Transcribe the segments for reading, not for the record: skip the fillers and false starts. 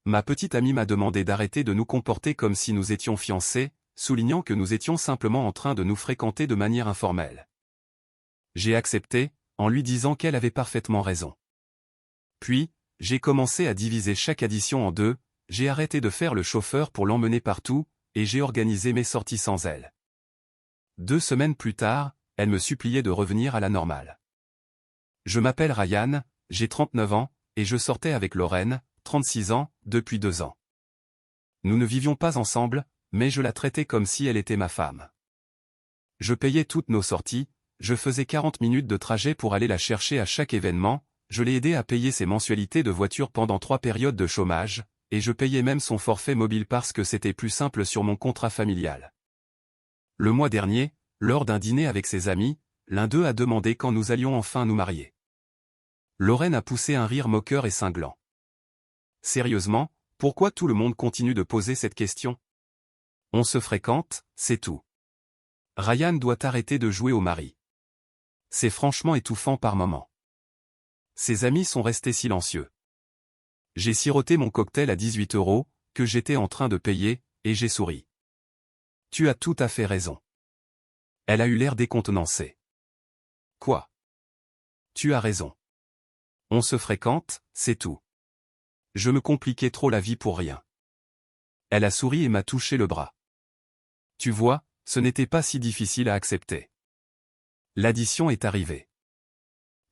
Ma petite amie m'a demandé d'arrêter de nous comporter comme si nous étions fiancés, soulignant que nous étions simplement en train de nous fréquenter de manière informelle. J'ai accepté, en lui disant qu'elle avait parfaitement raison. Puis, j'ai commencé à diviser chaque addition en deux, j'ai arrêté de faire le chauffeur pour l'emmener partout, et j'ai organisé mes sorties sans elle. 2 semaines plus tard, elle me suppliait de revenir à la normale. Je m'appelle Ryan, j'ai 39 ans, et je sortais avec Lorraine, 36 ans, depuis 2 ans. Nous ne vivions pas ensemble, mais je la traitais comme si elle était ma femme. Je payais toutes nos sorties, je faisais 40 minutes de trajet pour aller la chercher à chaque événement, je l'ai aidée à payer ses mensualités de voiture pendant 3 périodes de chômage, et je payais même son forfait mobile parce que c'était plus simple sur mon contrat familial. Le mois dernier, lors d'un dîner avec ses amis, l'un d'eux a demandé quand nous allions enfin nous marier. Lorraine a poussé un rire moqueur et cinglant. Sérieusement, pourquoi tout le monde continue de poser cette question? On se fréquente, c'est tout. Ryan doit arrêter de jouer au mari. C'est franchement étouffant par moments. Ses amis sont restés silencieux. J'ai siroté mon cocktail à 18 €, que j'étais en train de payer, et j'ai souri. Tu as tout à fait raison. Elle a eu l'air décontenancée. Quoi? Tu as raison. On se fréquente, c'est tout. Je me compliquais trop la vie pour rien. Elle a souri et m'a touché le bras. Tu vois, ce n'était pas si difficile à accepter. L'addition est arrivée.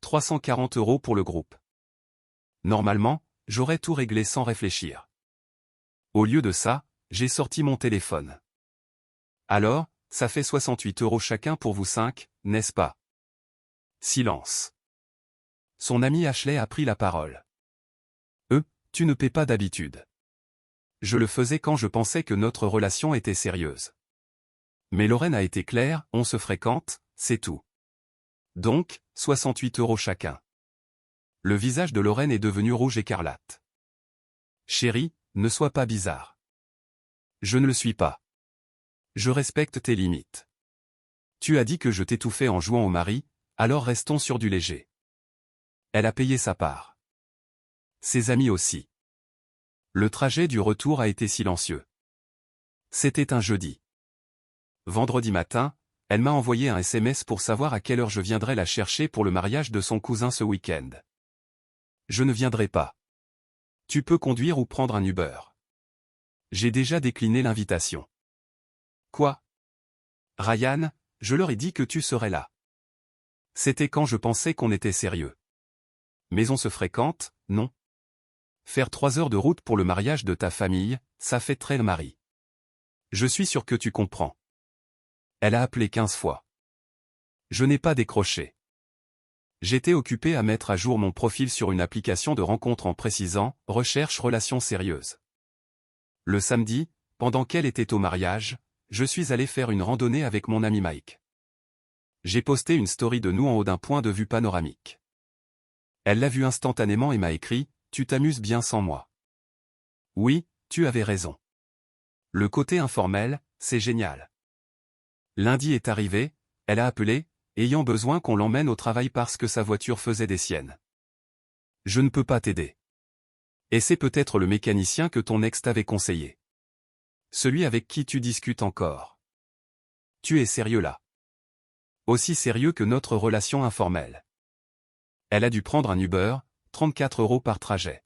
340 € pour le groupe. Normalement, j'aurais tout réglé sans réfléchir. Au lieu de ça, j'ai sorti mon téléphone. Alors, ça fait 68 € chacun pour vous 5, n'est-ce pas? Silence. Son ami Ashley a pris la parole. Tu ne paies pas d'habitude. Je le faisais quand je pensais que notre relation était sérieuse. Mais Lorraine a été claire, on se fréquente, c'est tout. Donc, 68 € chacun. Le visage de Lorraine est devenu rouge écarlate. Chérie, ne sois pas bizarre. Je ne le suis pas. Je respecte tes limites. Tu as dit que je t'étouffais en jouant au mari, alors restons sur du léger. Elle a payé sa part. Ses amis aussi. Le trajet du retour a été silencieux. C'était un jeudi. Vendredi matin, elle m'a envoyé un SMS pour savoir à quelle heure je viendrais la chercher pour le mariage de son cousin ce week-end. Je ne viendrai pas. Tu peux conduire ou prendre un Uber. J'ai déjà décliné l'invitation. Quoi? Ryan, je leur ai dit que tu serais là. C'était quand je pensais qu'on était sérieux. Mais on se fréquente, non? Faire 3 heures de route pour le mariage de ta famille, ça fait très le mari. Je suis sûr que tu comprends. Elle a appelé 15 fois. Je n'ai pas décroché. J'étais occupé à mettre à jour mon profil sur une application de rencontre en précisant « Recherche relations sérieuses ». Le samedi, pendant qu'elle était au mariage, je suis allé faire une randonnée avec mon ami Mike. J'ai posté une story de nous en haut d'un point de vue panoramique. Elle l'a vu instantanément et m'a écrit « Tu t'amuses bien sans moi ». Oui, tu avais raison. Le côté informel, c'est génial. Lundi est arrivé, elle a appelé, ayant besoin qu'on l'emmène au travail parce que sa voiture faisait des siennes. Je ne peux pas t'aider. Et c'est peut-être le mécanicien que ton ex t'avait conseillé. Celui avec qui tu discutes encore. Tu es sérieux là. Aussi sérieux que notre relation informelle. Elle a dû prendre un Uber, 34 € par trajet.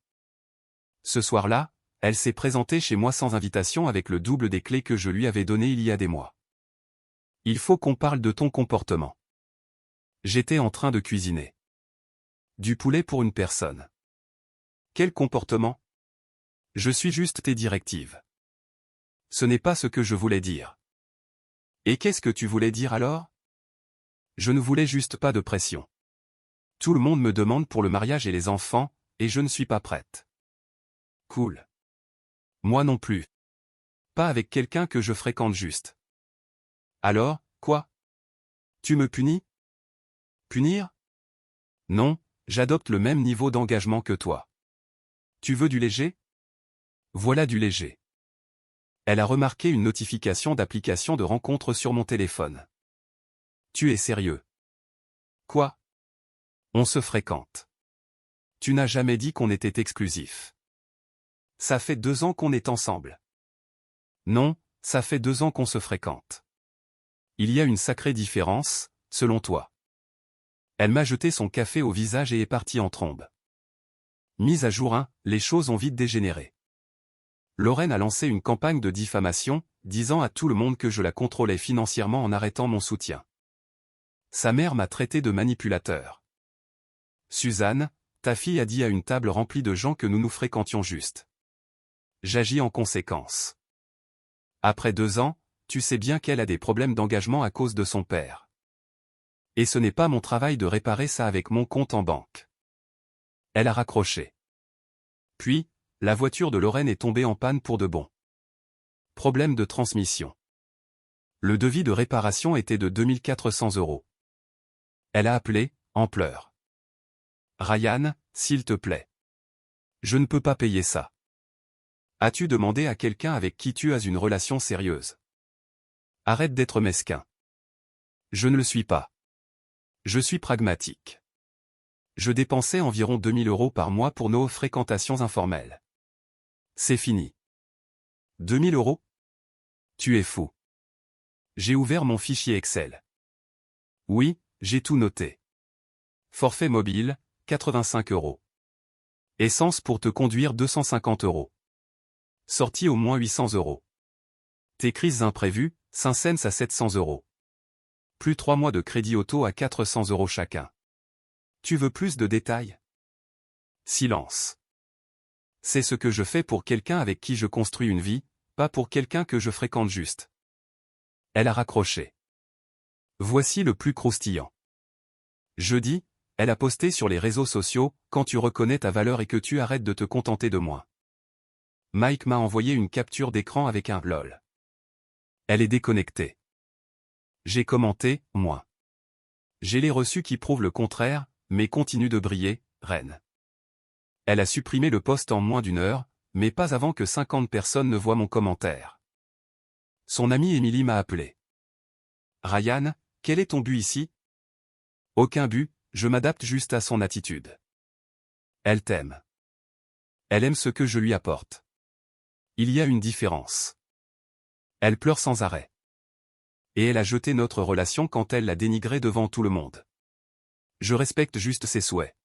Ce soir-là, elle s'est présentée chez moi sans invitation avec le double des clés que je lui avais données il y a des mois. Il faut qu'on parle de ton comportement. J'étais en train de cuisiner. Du poulet pour une personne. Quel comportement? Je suis juste tes directives. Ce n'est pas ce que je voulais dire. Et qu'est-ce que tu voulais dire alors? Je ne voulais juste pas de pression. Tout le monde me demande pour le mariage et les enfants, et je ne suis pas prête. Cool. Moi non plus. Pas avec quelqu'un que je fréquente juste. Alors, quoi? Tu me punis? Punir? Non, j'adopte le même niveau d'engagement que toi. Tu veux du léger? Voilà du léger. Elle a remarqué une notification d'application de rencontre sur mon téléphone. Tu es sérieux? Quoi? On se fréquente. Tu n'as jamais dit qu'on était exclusif. Ça fait 2 ans qu'on est ensemble. Non, ça fait 2 ans qu'on se fréquente. Il y a une sacrée différence, selon toi. Elle m'a jeté son café au visage et est partie en trombe. Mise à jour 1, les choses ont vite dégénéré. Lorraine a lancé une campagne de diffamation, disant à tout le monde que je la contrôlais financièrement en arrêtant mon soutien. Sa mère m'a traité de manipulateur. Suzanne, ta fille a dit à une table remplie de gens que nous nous fréquentions juste. J'agis en conséquence. Après 2 ans, tu sais bien qu'elle a des problèmes d'engagement à cause de son père. Et ce n'est pas mon travail de réparer ça avec mon compte en banque. Elle a raccroché. Puis, la voiture de Lorraine est tombée en panne pour de bon. Problème de transmission. Le devis de réparation était de 2 400 €. Elle a appelé, en pleurs. Ryan, s'il te plaît. Je ne peux pas payer ça. As-tu demandé à quelqu'un avec qui tu as une relation sérieuse? Arrête d'être mesquin. Je ne le suis pas. Je suis pragmatique. Je dépensais environ 2 000 € par mois pour nos fréquentations informelles. C'est fini. 2 000 €? Tu es fou. J'ai ouvert mon fichier Excel. Oui, j'ai tout noté. Forfait mobile, 85 €. Essence pour te conduire 250 €. Sortie au moins 800 €. Tes crises imprévues, Saint-Saëns à 700 €. Plus 3 mois de crédit auto à 400 € chacun. Tu veux plus de détails? Silence. C'est ce que je fais pour quelqu'un avec qui je construis une vie, pas pour quelqu'un que je fréquente juste. Elle a raccroché. Voici le plus croustillant. Jeudi, elle a posté sur les réseaux sociaux, quand tu reconnais ta valeur et que tu arrêtes de te contenter de moi. Mike m'a envoyé une capture d'écran avec un lol. Elle est déconnectée. J'ai commenté, moi. J'ai les reçus qui prouvent le contraire, mais continue de briller, reine. Elle a supprimé le post en moins d'1 heure, mais pas avant que 50 personnes ne voient mon commentaire. Son amie Émilie m'a appelé. Ryan, quel est ton but ici? Aucun but, je m'adapte juste à son attitude. Elle t'aime. Elle aime ce que je lui apporte. Il y a une différence. Elle pleure sans arrêt. Et elle a jeté notre relation quand elle l'a dénigrée devant tout le monde. Je respecte juste ses souhaits.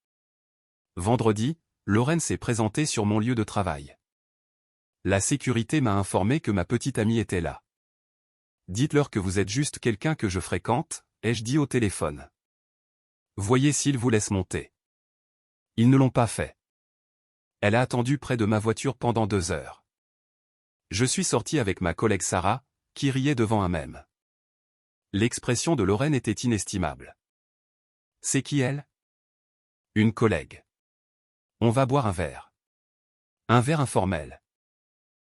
Vendredi, Lorraine s'est présentée sur mon lieu de travail. La sécurité m'a informé que ma petite amie était là. Dites-leur que vous êtes juste quelqu'un que je fréquente, ai-je dit au téléphone. Voyez s'ils vous laissent monter. Ils ne l'ont pas fait. Elle a attendu près de ma voiture pendant 2 heures. Je suis sorti avec ma collègue Sarah, qui riait devant un mème. L'expression de Lorraine était inestimable. C'est qui elle? Une collègue. On va boire un verre. Un verre informel.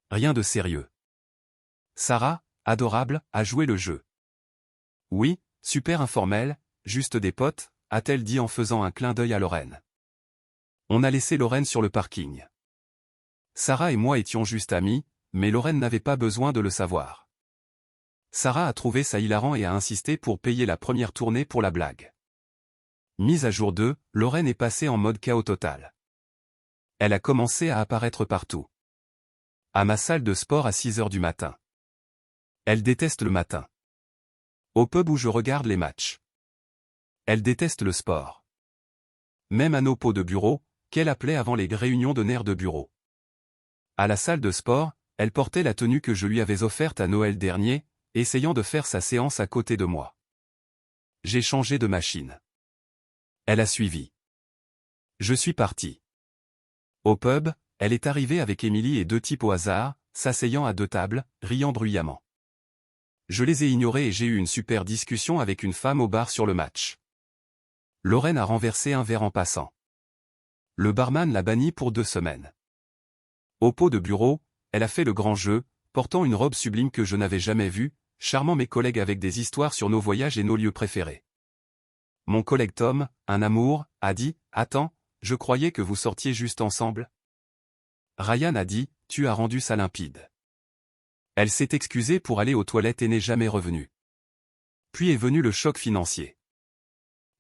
Rien de sérieux. Sarah, adorable, a joué le jeu. Oui, super informel, juste des potes, a-t-elle dit en faisant un clin d'œil à Lorraine. On a laissé Lorraine sur le parking. Sarah et moi étions juste amis, mais Lorraine n'avait pas besoin de le savoir. Sarah a trouvé ça hilarant et a insisté pour payer la première tournée pour la blague. Mise à jour 2, Lorraine est passée en mode chaos total. Elle a commencé à apparaître partout. À ma salle de sport à 6 heures du matin. Elle déteste le matin. Au pub où je regarde les matchs. Elle déteste le sport. Même à nos pots de bureau, qu'elle appelait avant les réunions de nerfs de bureau. À la salle de sport, elle portait la tenue que je lui avais offerte à Noël dernier, essayant de faire sa séance à côté de moi. J'ai changé de machine. Elle a suivi. Je suis parti. Au pub, elle est arrivée avec Émilie et 2 types au hasard, s'asseyant à 2 tables, riant bruyamment. Je les ai ignorés et j'ai eu une super discussion avec une femme au bar sur le match. Lorraine a renversé un verre en passant. Le barman l'a banni pour 2 semaines. Au pot de bureau, elle a fait le grand jeu, portant une robe sublime que je n'avais jamais vue, charmant mes collègues avec des histoires sur nos voyages et nos lieux préférés. Mon collègue Tom, un amour, a dit « Attends, je croyais que vous sortiez juste ensemble ?» Ryan a dit « Tu as rendu ça limpide. » Elle s'est excusée pour aller aux toilettes et n'est jamais revenue. Puis est venu le choc financier.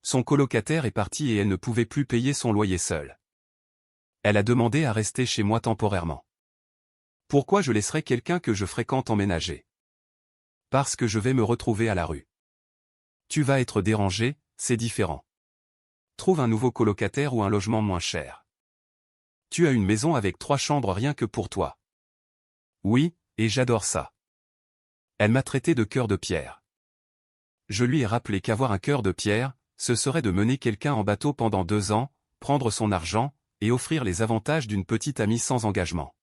Son colocataire est parti et elle ne pouvait plus payer son loyer seule. Elle a demandé à rester chez moi temporairement. Pourquoi je laisserais quelqu'un que je fréquente emménager? Parce que je vais me retrouver à la rue. Tu vas être dérangé, c'est différent. Trouve un nouveau colocataire ou un logement moins cher. Tu as une maison avec 3 chambres rien que pour toi. Oui, et j'adore ça. Elle m'a traité de cœur de pierre. Je lui ai rappelé qu'avoir un cœur de pierre, ce serait de mener quelqu'un en bateau pendant 2 ans, prendre son argent, et offrir les avantages d'une petite amie sans engagement.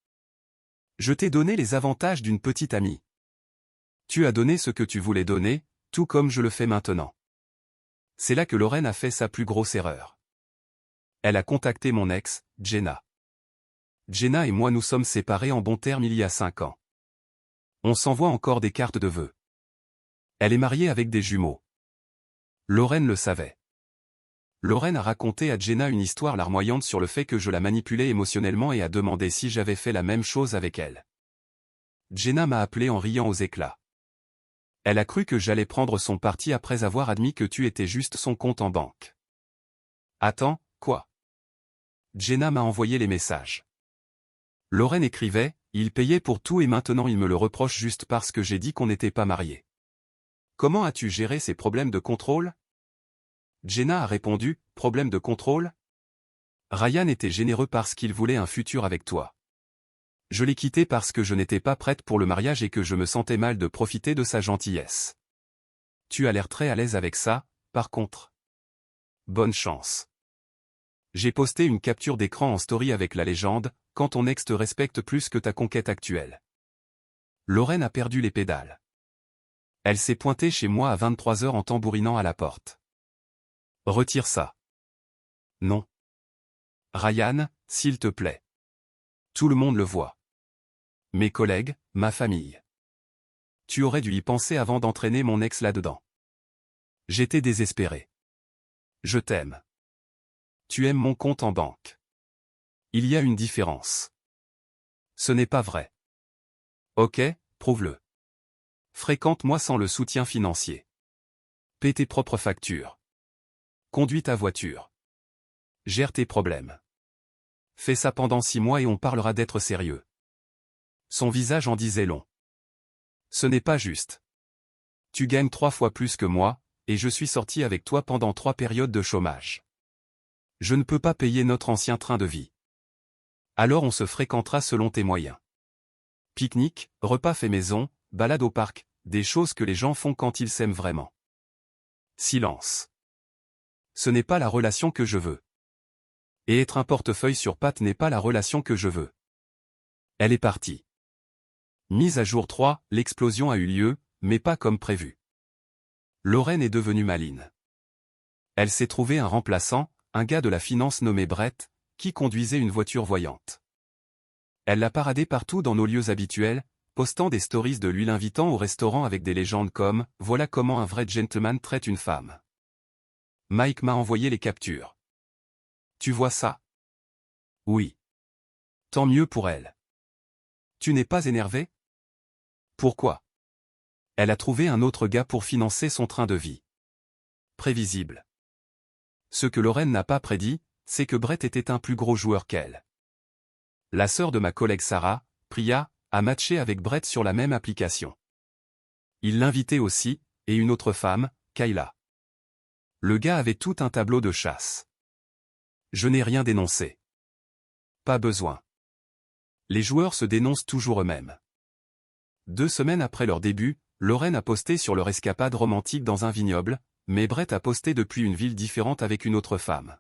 Je t'ai donné les avantages d'une petite amie. Tu as donné ce que tu voulais donner, tout comme je le fais maintenant. C'est là que Lorraine a fait sa plus grosse erreur. Elle a contacté mon ex, Jenna. Jenna et moi nous sommes séparés en bons termes il y a 5 ans. On s'envoie encore des cartes de vœux. Elle est mariée avec des jumeaux. Lorraine le savait. Lorraine a raconté à Jenna une histoire larmoyante sur le fait que je la manipulais émotionnellement et a demandé si j'avais fait la même chose avec elle. Jenna m'a appelé en riant aux éclats. Elle a cru que j'allais prendre son parti après avoir admis que tu étais juste son compte en banque. Attends, quoi? Jenna m'a envoyé les messages. Lorraine écrivait, il payait pour tout et maintenant il me le reproche juste parce que j'ai dit qu'on n'était pas mariés. Comment as-tu géré ces problèmes de contrôle? Jenna a répondu, problème de contrôle? Ryan était généreux parce qu'il voulait un futur avec toi. Je l'ai quitté parce que je n'étais pas prête pour le mariage et que je me sentais mal de profiter de sa gentillesse. Tu as l'air très à l'aise avec ça, par contre. Bonne chance. J'ai posté une capture d'écran en story avec la légende, quand ton ex te respecte plus que ta conquête actuelle. Lorraine a perdu les pédales. Elle s'est pointée chez moi à 23 heures en tambourinant à la porte. Retire ça. Non. Ryan, s'il te plaît. Tout le monde le voit. Mes collègues, ma famille. Tu aurais dû y penser avant d'entraîner mon ex là-dedans. J'étais désespéré. Je t'aime. Tu aimes mon compte en banque. Il y a une différence. Ce n'est pas vrai. Ok, prouve-le. Fréquente-moi sans le soutien financier. Paie tes propres factures. Conduis ta voiture. Gère tes problèmes. Fais ça pendant 6 mois et on parlera d'être sérieux. Son visage en disait long. Ce n'est pas juste. Tu gagnes 3 fois plus que moi, et je suis sorti avec toi pendant 3 périodes de chômage. Je ne peux pas payer notre ancien train de vie. Alors on se fréquentera selon tes moyens. Pique-nique, repas fait maison, balade au parc, des choses que les gens font quand ils s'aiment vraiment. Silence. Ce n'est pas la relation que je veux. Et être un portefeuille sur pattes n'est pas la relation que je veux. Elle est partie. Mise à jour 3, l'explosion a eu lieu, mais pas comme prévu. Lorraine est devenue maligne. Elle s'est trouvée un remplaçant, un gars de la finance nommé Brett, qui conduisait une voiture voyante. Elle l'a paradé partout dans nos lieux habituels, postant des stories de lui l'invitant au restaurant avec des légendes comme « Voilà comment un vrai gentleman traite une femme ». Mike m'a envoyé les captures. Tu vois ça? Oui. Tant mieux pour elle. Tu n'es pas énervé? Pourquoi? Elle a trouvé un autre gars pour financer son train de vie. Prévisible. Ce que Lorraine n'a pas prédit, c'est que Brett était un plus gros joueur qu'elle. La sœur de ma collègue Sarah, Priya, a matché avec Brett sur la même application. Il l'invitait aussi, et une autre femme, Kayla. Le gars avait tout un tableau de chasse. Je n'ai rien dénoncé. Pas besoin. Les joueurs se dénoncent toujours eux-mêmes. 2 semaines après leur début, Lorraine a posté sur leur escapade romantique dans un vignoble, mais Brett a posté depuis une ville différente avec une autre femme.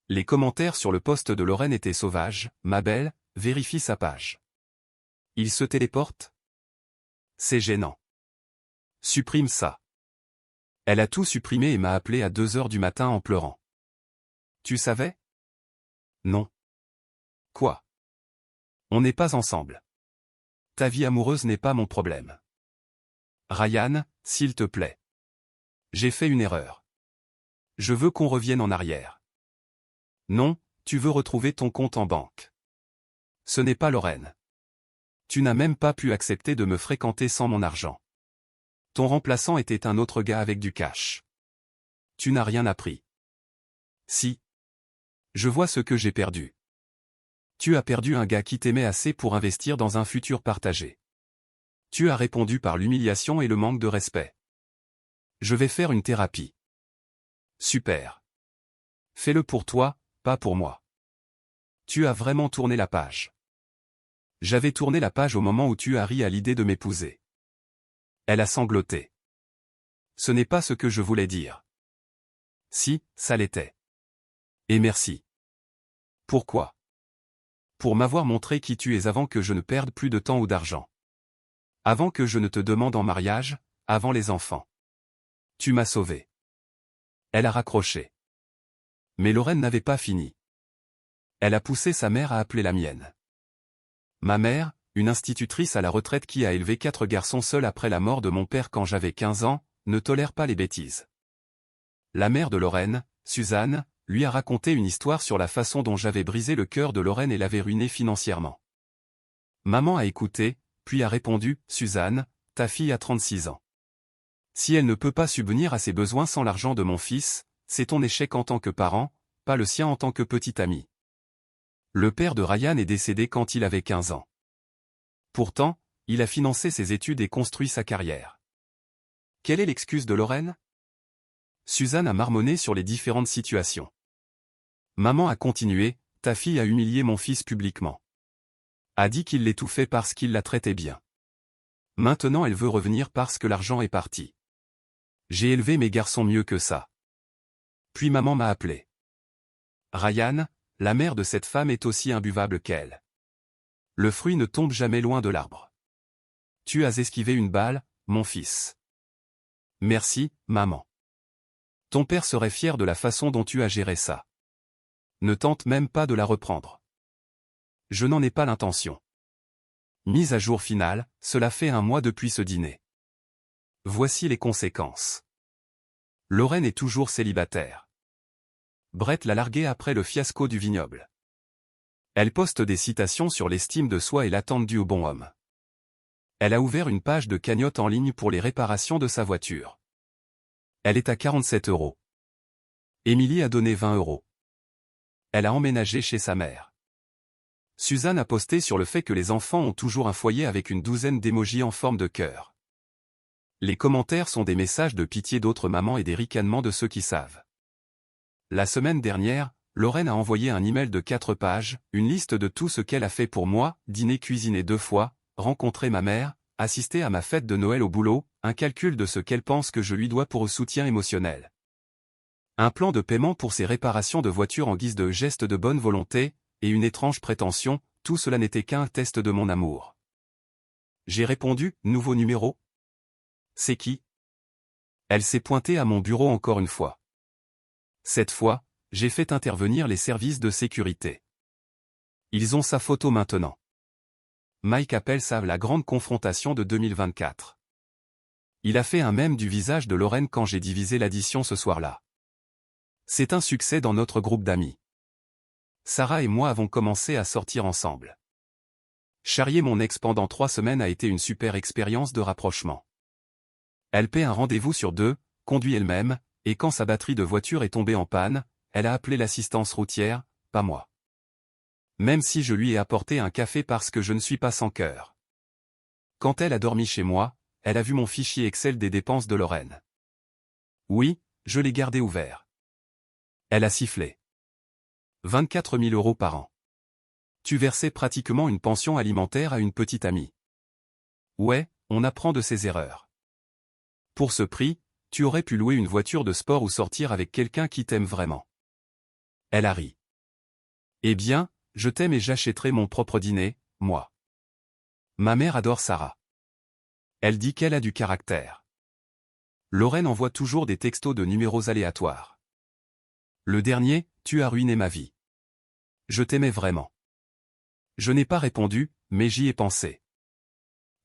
Les commentaires sur le post de Lorraine étaient sauvages. Ma belle, vérifie sa page. Il se téléporte? C'est gênant. Supprime ça. Elle a tout supprimé et m'a appelé à 2 heures du matin en pleurant. Tu savais? Non. Quoi? On n'est pas ensemble. Ta vie amoureuse n'est pas mon problème. Ryan, s'il te plaît. J'ai fait une erreur. Je veux qu'on revienne en arrière. Non, tu veux retrouver ton compte en banque. Ce n'est pas Lorraine. Tu n'as même pas pu accepter de me fréquenter sans mon argent. Ton remplaçant était un autre gars avec du cash. Tu n'as rien appris. Si. Je vois ce que j'ai perdu. Tu as perdu un gars qui t'aimait assez pour investir dans un futur partagé. Tu as répondu par l'humiliation et le manque de respect. Je vais faire une thérapie. Super. Fais-le pour toi, pas pour moi. Tu as vraiment tourné la page. J'avais tourné la page au moment où tu as ri à l'idée de m'épouser. Elle a sangloté. Ce n'est pas ce que je voulais dire. Si, ça l'était. Et merci. Pourquoi? Pour m'avoir montré qui tu es avant que je ne perde plus de temps ou d'argent. Avant que je ne te demande en mariage, avant les enfants. Tu m'as sauvé. Elle a raccroché. Mais Lorraine n'avait pas fini. Elle a poussé sa mère à appeler la mienne. Ma mère, une institutrice à la retraite qui a élevé 4 garçons seuls après la mort de mon père quand j'avais 15 ans, ne tolère pas les bêtises. La mère de Lorraine, Suzanne, lui a raconté une histoire sur la façon dont j'avais brisé le cœur de Lorraine et l'avais ruinée financièrement. Maman a écouté, puis a répondu, « Suzanne, ta fille a 36 ans. Si elle ne peut pas subvenir à ses besoins sans l'argent de mon fils, c'est ton échec en tant que parent, pas le sien en tant que petit ami. » Le père de Ryan est décédé quand il avait 15 ans. Pourtant, il a financé ses études et construit sa carrière. Quelle est l'excuse de Lorraine? Suzanne a marmonné sur les différentes situations. Maman a continué, « Ta fille a humilié mon fils publiquement. A dit qu'il l'étouffait parce qu'il la traitait bien. Maintenant elle veut revenir parce que l'argent est parti. J'ai élevé mes garçons mieux que ça. » Puis maman m'a appelé. Ryan, la mère de cette femme est aussi imbuvable qu'elle. Le fruit ne tombe jamais loin de l'arbre. Tu as esquivé une balle, mon fils. Merci, maman. Ton père serait fier de la façon dont tu as géré ça. Ne tente même pas de la reprendre. Je n'en ai pas l'intention. Mise à jour finale, cela fait 1 mois depuis ce dîner. Voici les conséquences. Lorraine est toujours célibataire. Brett l'a larguée après le fiasco du vignoble. Elle poste des citations sur l'estime de soi et l'attente due au bon homme. Elle a ouvert une page de cagnotte en ligne pour les réparations de sa voiture. Elle est à 47 €. Émilie a donné 20 €. Elle a emménagé chez sa mère. Suzanne a posté sur le fait que les enfants ont toujours un foyer avec une douzaine d'émojis en forme de cœur. Les commentaires sont des messages de pitié d'autres mamans et des ricanements de ceux qui savent. La semaine dernière, Lorraine a envoyé un email de 4 pages, une liste de tout ce qu'elle a fait pour moi, dîner cuisiné 2 fois, rencontrer ma mère, assister à ma fête de Noël au boulot, un calcul de ce qu'elle pense que je lui dois pour le soutien émotionnel. Un plan de paiement pour ses réparations de voiture en guise de geste de bonne volonté, et une étrange prétention, tout cela n'était qu'un test de mon amour. J'ai répondu, nouveau numéro? C'est qui? Elle s'est pointée à mon bureau encore une fois. Cette fois, j'ai fait intervenir les services de sécurité. Ils ont sa photo maintenant. Mike appelle ça la grande confrontation de 2024. Il a fait un mème du visage de Lorraine quand j'ai divisé l'addition ce soir-là. C'est un succès dans notre groupe d'amis. Sarah et moi avons commencé à sortir ensemble. Charrier mon ex pendant 3 semaines a été une super expérience de rapprochement. Elle paie un rendez-vous sur 2, conduit elle-même, et quand sa batterie de voiture est tombée en panne, elle a appelé l'assistance routière, pas moi. Même si je lui ai apporté un café parce que je ne suis pas sans cœur. Quand elle a dormi chez moi, elle a vu mon fichier Excel des dépenses de Lorraine. Oui, je l'ai gardé ouvert. Elle a sifflé. 24 000 € par an. Tu versais pratiquement une pension alimentaire à une petite amie. Ouais, on apprend de ses erreurs. Pour ce prix, tu aurais pu louer une voiture de sport ou sortir avec quelqu'un qui t'aime vraiment. Elle a ri. Eh bien, je t'aime et j'achèterai mon propre dîner, moi. Ma mère adore Sarah. Elle dit qu'elle a du caractère. Lorraine envoie toujours des textos de numéros aléatoires. Le dernier, tu as ruiné ma vie. Je t'aimais vraiment. Je n'ai pas répondu, mais j'y ai pensé.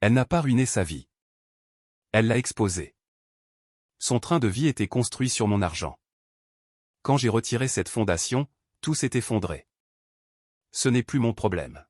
Elle n'a pas ruiné sa vie. Elle l'a exposée. Son train de vie était construit sur mon argent. Quand j'ai retiré cette fondation, tout s'est effondré. Ce n'est plus mon problème.